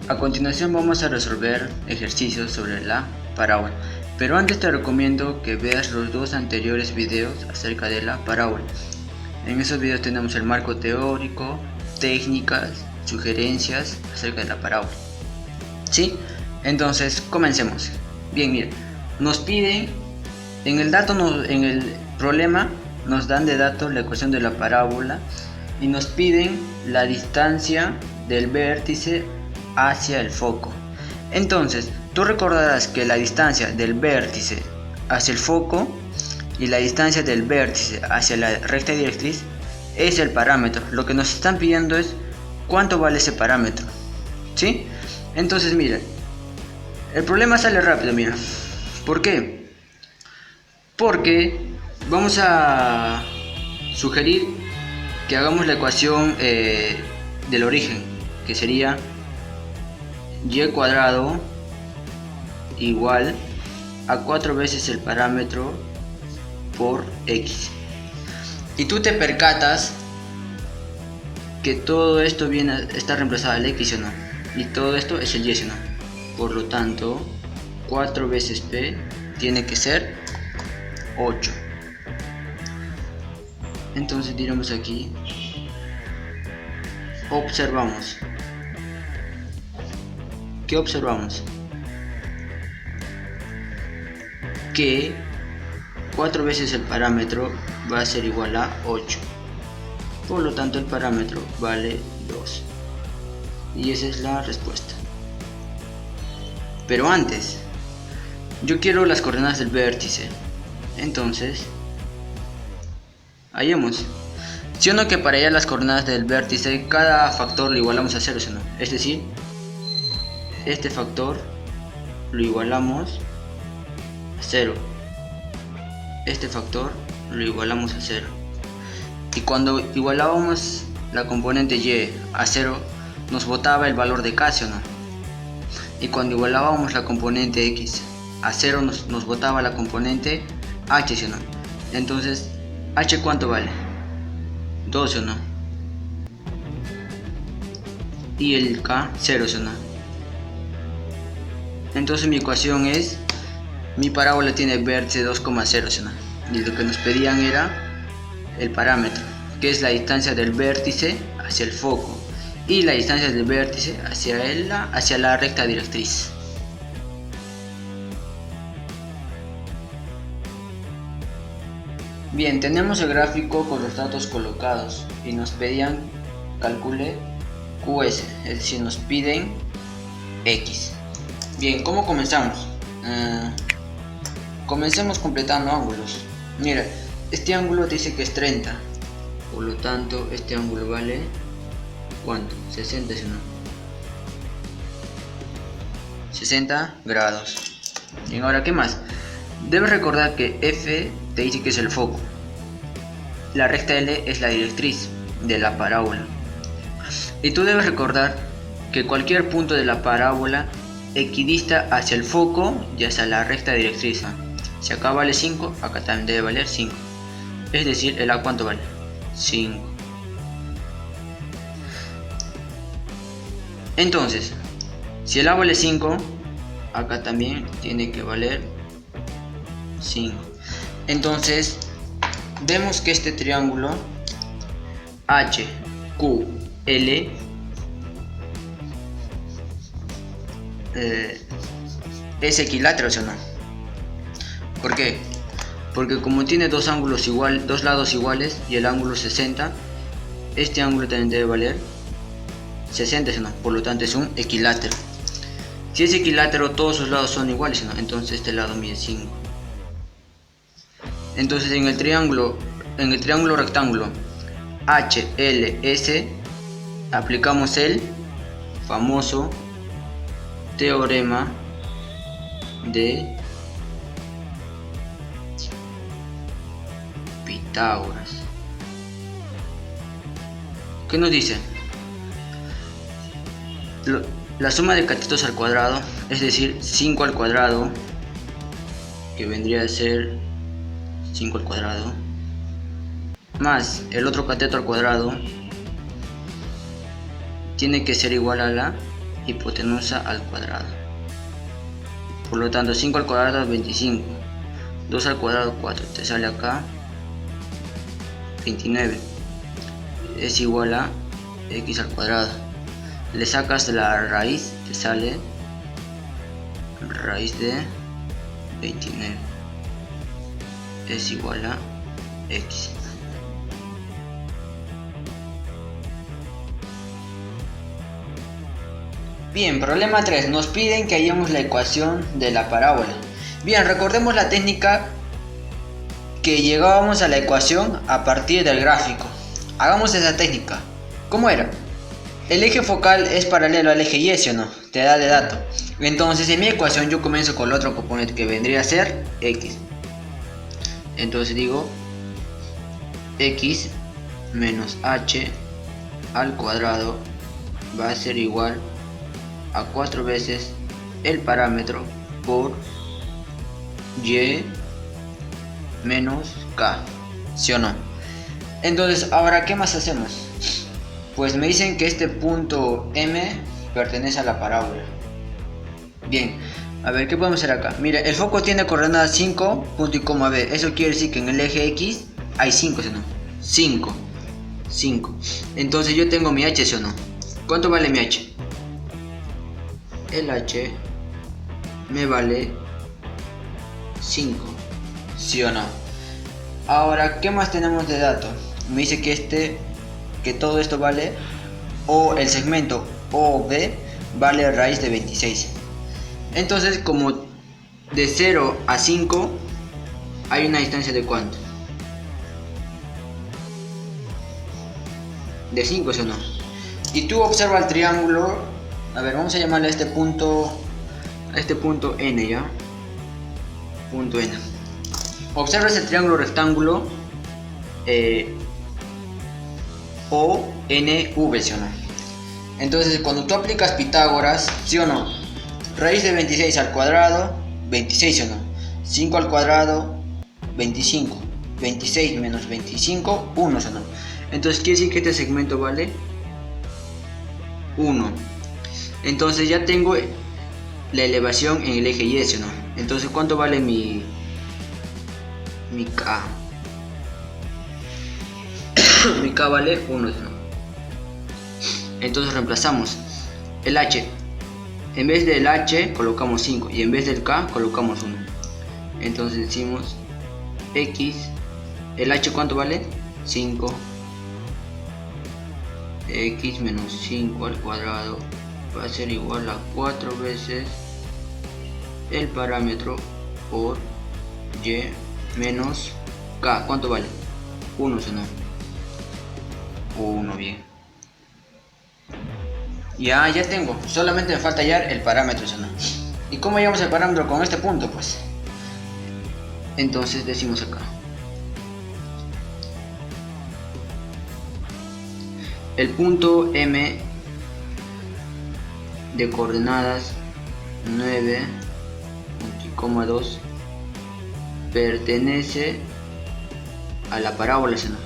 A continuación vamos a resolver ejercicios sobre la parábola, pero antes te recomiendo que veas los dos anteriores videos acerca de la parábola. En esos videos tenemos el marco teórico, técnicas, sugerencias acerca de la parábola. ¿Sí? Entonces comencemos. Bien, mira, nos piden en el problema nos dan de dato la ecuación de la parábola y nos piden la distancia del vértice hacia el foco. Entonces, tú recordarás que la distancia del vértice hacia el foco y la distancia del vértice hacia la recta directriz es el parámetro. Lo que nos están pidiendo es cuánto vale ese parámetro. ¿Sí? Entonces, mira, el problema sale rápido, mira. ¿Por qué? Porque vamos a sugerir que hagamos la ecuación del origen, que sería y cuadrado igual a 4 veces el parámetro por x. Y tú te percatas que todo esto está reemplazado al x, ¿o no? Y todo esto es el y, ¿o no? Por lo tanto, 4 veces p tiene que ser 8. Entonces diremos aquí, observamos. ¿Qué observamos? Que 4 veces el parámetro va a ser igual a 8. Por lo tanto el parámetro vale 2. Y esa es la respuesta. Pero antes, yo quiero las coordenadas del vértice. Entonces, hallemos. ¿Sí o no que para hallar las coordenadas del vértice cada factor lo igualamos a 0, ¿sí o no? Es decir, este factor lo igualamos a 0. Este factor lo igualamos a 0. Y cuando igualábamos la componente y a 0, nos botaba el valor de k, ¿sí o no? Y cuando igualábamos la componente x a 0, nos botaba la componente h, ¿sí o no? Entonces, h ¿cuánto vale? 2, ¿sí o no? Y el k 0, ¿sí o no? Entonces mi ecuación es, mi parábola tiene vértice 2,0, ¿sí o no? Y lo que nos pedían era el parámetro, que es la distancia del vértice hacia el foco y la distancia del vértice hacia la recta directriz. Bien, tenemos el gráfico con los datos colocados y nos pedían calcule QS, es decir, nos piden X. Bien, ¿cómo comenzamos? Comencemos completando ángulos. Mira, este ángulo dice que es 30, por lo tanto este ángulo vale ¿cuánto? 60, ¿sí o no? 60 grados. Bien, ahora ¿qué más? Debes recordar que F te dice que es el foco, la recta L es la directriz de la parábola, y tú debes recordar que cualquier punto de la parábola equidista hacia el foco y hacia la recta directriz. Si acá vale 5, acá también debe valer 5, es decir, el A ¿cuánto vale? 5. Entonces, si el A vale 5, acá también tiene que valer 5. Entonces vemos que este triángulo HQL es equilátero, ¿sí o no? ¿Por qué? Porque como tiene dos lados iguales y el ángulo 60, este ángulo también debe valer 60, ¿sí o no? Por lo tanto es un equilátero. Si es equilátero, todos sus lados son iguales, ¿sí o no? Entonces este lado mide 5. Entonces en el triángulo rectángulo HLS aplicamos el famoso teorema de Pitágoras. ¿Qué nos dice? La suma de catetos al cuadrado, es decir, 5 al cuadrado, que vendría a ser 5 al cuadrado, más el otro cateto al cuadrado, tiene que ser igual a la hipotenusa al cuadrado. Por lo tanto 5 al cuadrado es 25, 2 al cuadrado 4, te sale acá 29, es igual a x al cuadrado. Le sacas la raíz, te sale raíz de 29 es igual a x. Bien, problema 3. Nos piden que hallemos la ecuación de la parábola. Bien, recordemos la técnica que llegábamos a la ecuación a partir del gráfico. Hagamos esa técnica. ¿Cómo era? El eje focal es paralelo al eje Y, ¿sí o no? Te da de dato. Entonces en mi ecuación yo comienzo con el otro componente que vendría a ser x. Entonces digo x menos h al cuadrado va a ser igual a 4 veces el parámetro por y menos k, ¿sí o no? Entonces ahora ¿qué más hacemos? Pues me dicen que este punto M pertenece a la parábola. Bien, a ver, ¿qué podemos hacer acá? Mira, el foco tiene coordenadas 5, punto y coma B. Eso quiere decir que en el eje X hay 5, ¿sí o no? 5. Entonces yo tengo mi H, ¿sí o no? ¿Cuánto vale mi H? El H me vale 5, ¿sí o no? Ahora, ¿qué más tenemos de dato? Me dice que todo esto vale, o el segmento OB vale raíz de 26. Entonces, como de 0 a 5 hay una distancia de ¿cuánto? De 5, ¿sí o no? Y tú observa el triángulo. A ver, vamos a llamarle a este punto N, ¿ya? Punto N. Observa ese triángulo rectángulo ONV, ¿sí o no? Entonces, cuando tú aplicas Pitágoras, ¿sí o no? Raíz de 26 al cuadrado, 26, ¿sí o no? 5 al cuadrado, 25. 26 menos 25, 1, ¿sí o no? Entonces quiere decir que este segmento vale 1. Entonces ya tengo la elevación en el eje Y, ¿sí o no? Entonces, ¿cuánto vale mi K? Mi K vale 1, ¿sí o no? Entonces reemplazamos el H. En vez del H colocamos 5 y en vez del K colocamos 1. Entonces decimos X, el H ¿cuánto vale? 5. X menos 5 al cuadrado va a ser igual a 4 veces el parámetro por y menos k. ¿Cuánto vale? 1, ¿sí o no? 1, bien. Ya tengo, solamente me falta hallar el parámetro, ¿sí o no? ¿Y cómo hallamos el parámetro con este punto? Pues entonces decimos acá el punto M de coordenadas 9,2 pertenece a la parábola, ¿sí o no?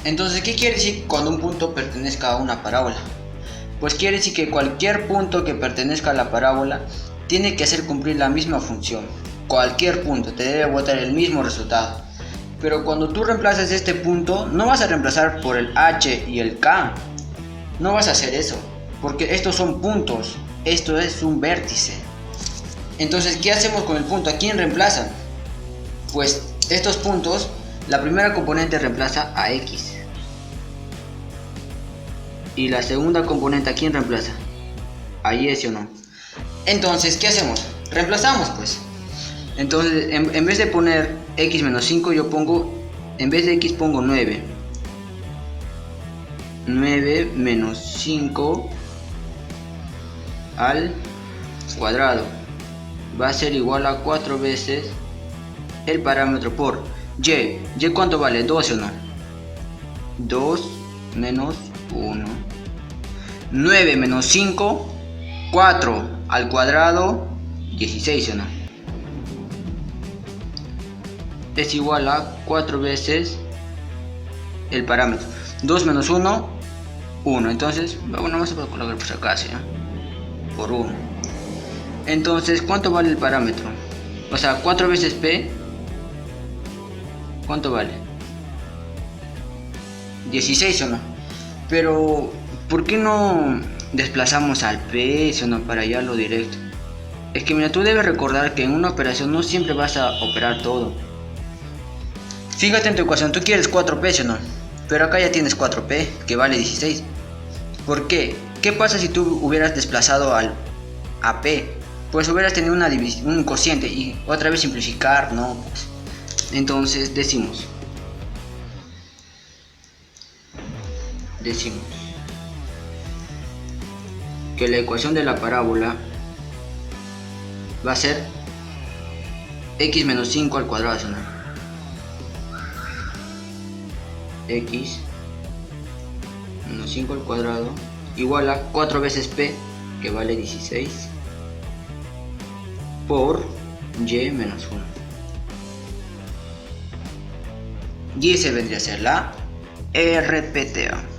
Entonces, ¿qué quiere decir cuando un punto pertenezca a una parábola? Pues quiere decir que cualquier punto que pertenezca a la parábola tiene que hacer cumplir la misma función. Cualquier punto te debe botar el mismo resultado. Pero cuando tú reemplazas este punto, no vas a reemplazar por el H y el K. No vas a hacer eso, porque estos son puntos. Esto es un vértice. Entonces, ¿qué hacemos con el punto? ¿A quién reemplazan? Pues estos puntos, la primera componente reemplaza a X. Y la segunda componente, ¿a quién reemplaza? A Y, ¿sí o no? Entonces, ¿qué hacemos? Reemplazamos, pues. Entonces, en vez de poner X menos 5, yo pongo, en vez de X pongo 9. 9 menos 5 al cuadrado va a ser igual a 4 veces el parámetro por Y. ¿Y cuánto vale? 2, ¿o no? 2 menos 1. 9 menos 5, 4 al cuadrado, 16, ¿o no? Es igual a 4 veces el parámetro. 2 menos 1, 1. Entonces, bueno, vamos a colocar por acá, ¿sí? por 1. Entonces, ¿cuánto vale el parámetro? O sea, 4 veces P, ¿cuánto vale? 16 o no. Pero, ¿por qué no desplazamos al P o no para hallarlo directo? Es que mira, tú debes recordar que en una operación no siempre vas a operar todo. Fíjate en tu ecuación, tú quieres 4P o no, pero acá ya tienes 4P que vale 16. ¿Por qué? ¿Qué pasa si tú hubieras desplazado al AP? Pues hubieras tenido un cociente y otra vez simplificar, ¿no? Pues, entonces decimos que la ecuación de la parábola va a ser x menos 5 al cuadrado, ¿no? X menos 5 al cuadrado igual a 4 veces P, que vale 16, por Y menos 1. Y ese vendría a ser la RPTA.